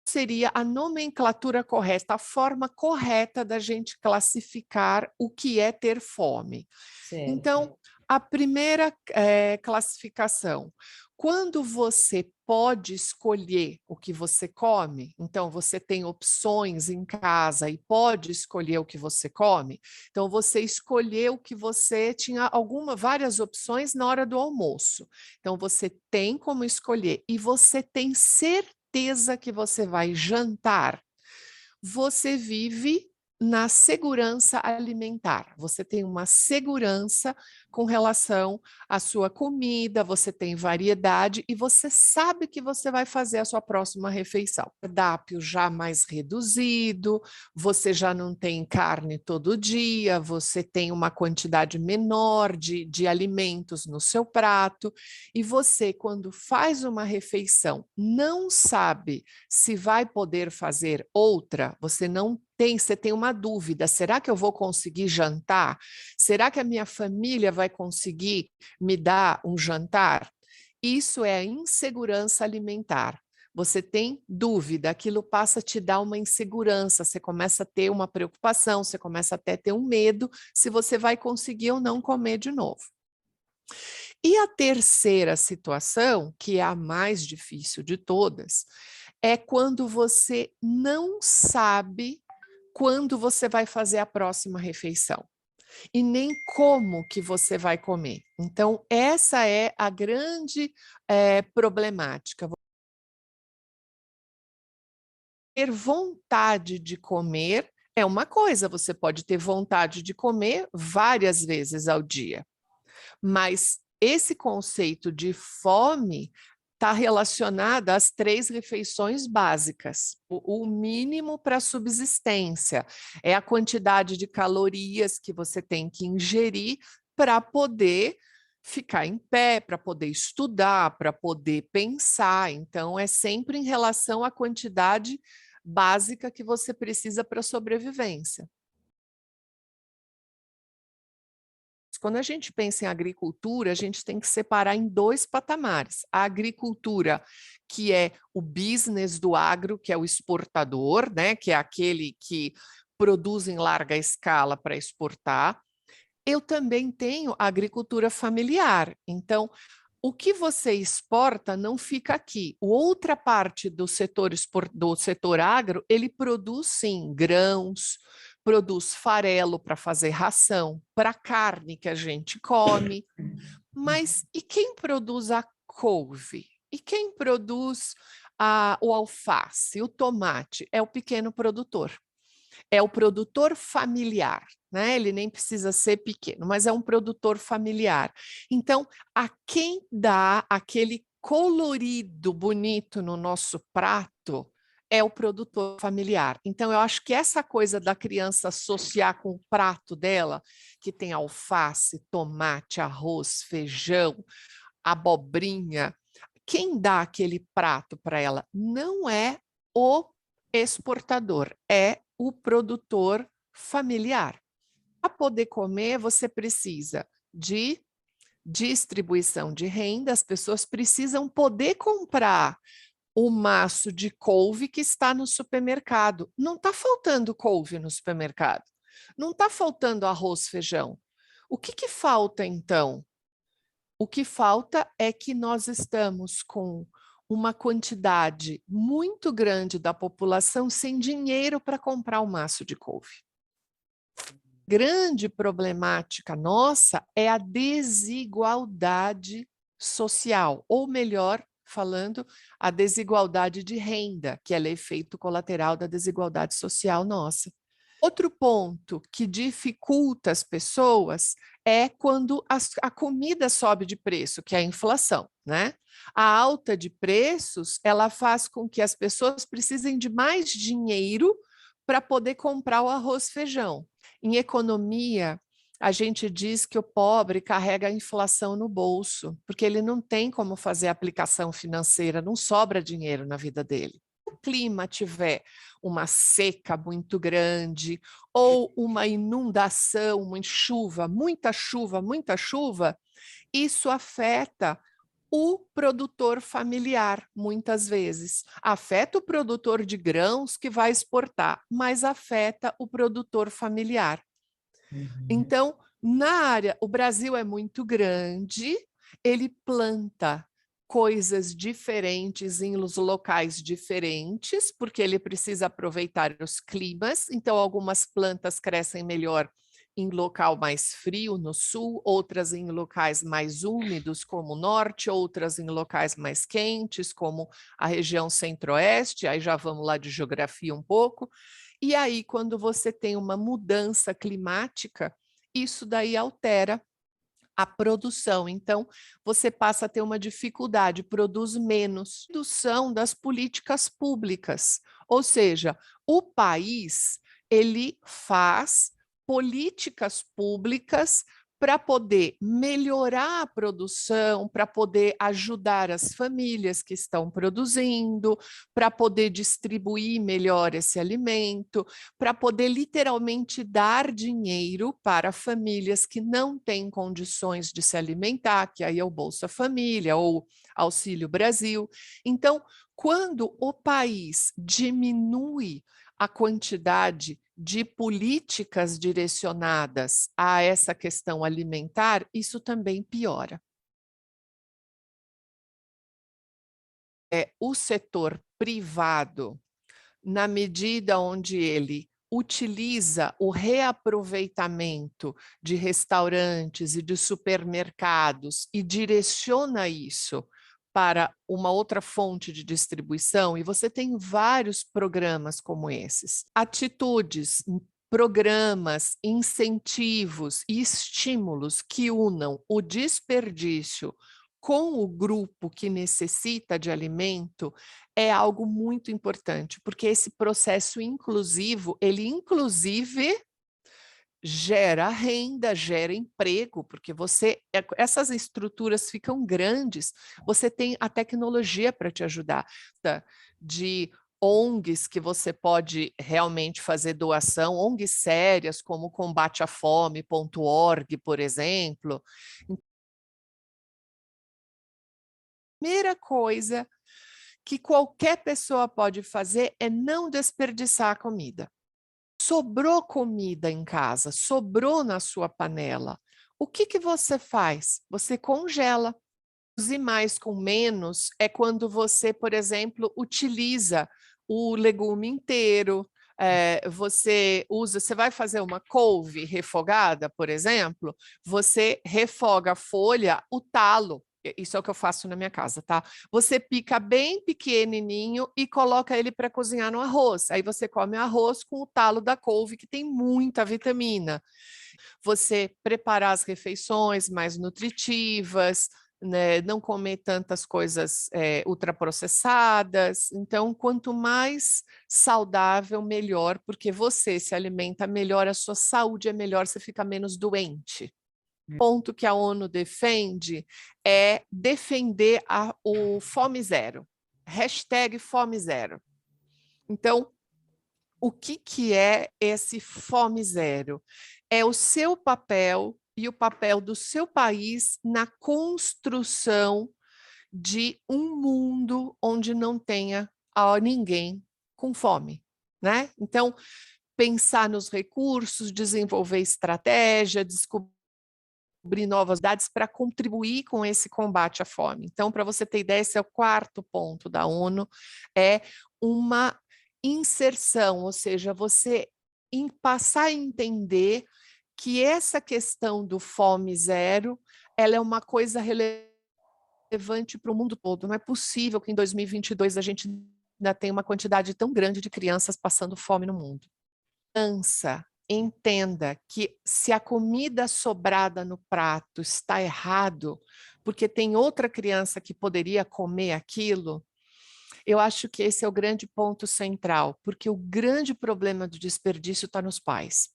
Seria a nomenclatura correta, a forma correta da gente classificar o que é ter fome. Certo. Então, a primeira classificação, quando você pode escolher o que você come, então você tem opções em casa e pode escolher o que você come, então você escolheu que você tinha várias opções na hora do almoço. Então você tem como escolher e você tem certeza que você vai jantar, você vive na segurança alimentar. Você tem uma segurança com relação à sua comida, você tem variedade e você sabe que você vai fazer a sua próxima refeição. Cardápio já mais reduzido, você já não tem carne todo dia, você tem uma quantidade menor de alimentos no seu prato e você, quando faz uma refeição, não sabe se vai poder fazer outra, você tem uma dúvida, será que eu vou conseguir jantar? Será que a minha família vai conseguir me dar um jantar? Isso é a insegurança alimentar. Você tem dúvida, aquilo passa a te dar uma insegurança, você começa a ter uma preocupação, você começa até a ter um medo se você vai conseguir ou não comer de novo. E a terceira situação, que é a mais difícil de todas, é quando você não sabe quando você vai fazer a próxima refeição e nem como que você vai comer. Então, essa é a grande problemática. Ter vontade de comer é uma coisa, você pode ter vontade de comer várias vezes ao dia, mas esse conceito de fome está relacionado às 3 refeições básicas. O mínimo para subsistência é a quantidade de calorias que você tem que ingerir para poder ficar em pé, para poder estudar, para poder pensar. Então, é sempre em relação à quantidade básica que você precisa para a sobrevivência. Quando a gente pensa em agricultura, a gente tem que separar em 2 patamares. A agricultura, que é o business do agro, que é o exportador, né, que é aquele que produz em larga escala para exportar. Eu também tenho a agricultura familiar. Então, o que você exporta não fica aqui. Outra parte do setor agro, ele produz sim grãos, produz farelo para fazer ração, para carne que a gente come. Mas e quem produz a couve? E quem produz o alface, o tomate? É o pequeno produtor. É o produtor familiar, né? Ele nem precisa ser pequeno, mas é um produtor familiar. Então, a quem dá aquele colorido bonito no nosso prato é o produtor familiar. Então, eu acho que essa coisa da criança associar com o prato dela, que tem alface, tomate, arroz, feijão, abobrinha, quem dá aquele prato para ela não é o exportador, é o produtor familiar. Para poder comer, você precisa de distribuição de renda, as pessoas precisam poder comprar o maço de couve que está no supermercado. Não está faltando couve no supermercado. Não está faltando arroz, feijão. O que falta, então? O que falta é que nós estamos com uma quantidade muito grande da população sem dinheiro para comprar um maço de couve. Grande problemática nossa é a desigualdade social, ou melhor, falando, a desigualdade de renda, que é o efeito colateral da desigualdade social nossa. Outro ponto que dificulta as pessoas é quando a comida sobe de preço, que é a inflação, né? A alta de preços, ela faz com que as pessoas precisem de mais dinheiro para poder comprar o arroz e feijão. Em economia, a gente diz que o pobre carrega a inflação no bolso, porque ele não tem como fazer aplicação financeira, não sobra dinheiro na vida dele. O clima tiver uma seca muito grande, ou uma inundação, muita chuva, isso afeta o produtor familiar, muitas vezes. Afeta o produtor de grãos que vai exportar, mas afeta o produtor familiar. Uhum. Então, na área, o Brasil é muito grande, ele planta coisas diferentes em locais diferentes, porque ele precisa aproveitar os climas. Então, algumas plantas crescem melhor em local mais frio, no sul, outras em locais mais úmidos, como o norte, outras em locais mais quentes, como a região centro-oeste. Aí já vamos lá de geografia um pouco. E aí, quando você tem uma mudança climática, isso daí altera a produção. Então, você passa a ter uma dificuldade, produz menos. Redução das políticas públicas, ou seja, o país ele faz políticas públicas para poder melhorar a produção, para poder ajudar as famílias que estão produzindo, para poder distribuir melhor esse alimento, para poder literalmente dar dinheiro para famílias que não têm condições de se alimentar, que aí é o Bolsa Família ou Auxílio Brasil. Então, quando o país diminui a quantidade de políticas direcionadas a essa questão alimentar, isso também piora. O setor privado, na medida onde ele utiliza o reaproveitamento de restaurantes e de supermercados e direciona isso para uma outra fonte de distribuição, e você tem vários programas como esses. Atitudes, programas, incentivos e estímulos que unam o desperdício com o grupo que necessita de alimento é algo muito importante, porque esse processo inclusivo, ele inclusive gera renda, gera emprego, porque essas estruturas ficam grandes, você tem a tecnologia para te ajudar, de ONGs que você pode realmente fazer doação, ONGs sérias como combateafome.org, por exemplo. Primeira coisa que qualquer pessoa pode fazer é não desperdiçar a comida. Sobrou comida em casa, sobrou na sua panela. O que que você faz? Você congela. Produzir mais com menos é quando você, por exemplo, utiliza o legume inteiro. Você vai fazer uma couve refogada, por exemplo, você refoga a folha, o talo. Isso é o que eu faço na minha casa, tá? Você pica bem pequenininho e coloca ele para cozinhar no arroz. Aí você come arroz com o talo da couve, que tem muita vitamina. Você preparar as refeições mais nutritivas, né, não comer tantas coisas ultraprocessadas. Então, quanto mais saudável, melhor, porque você se alimenta melhor, a sua saúde é melhor, você fica menos doente. O ponto que a ONU defende é defender o fome zero. Hashtag fome zero. Então, o que, que é esse fome zero? É o seu papel e o papel do seu país na construção de um mundo onde não tenha ninguém com fome, né? Então, pensar nos recursos, desenvolver estratégia, descobrir novas dados para contribuir com esse combate à fome. Então, para você ter ideia, esse é o quarto ponto da ONU, é uma inserção, ou seja, você passar a entender que essa questão do fome zero, ela é uma coisa relevante para o mundo todo. Não é possível que em 2022 a gente ainda tenha uma quantidade tão grande de crianças passando fome no mundo. Criança, entenda que se a comida sobrada no prato está errado, porque tem outra criança que poderia comer aquilo, eu acho que esse é o grande ponto central, porque o grande problema do desperdício está nos pais.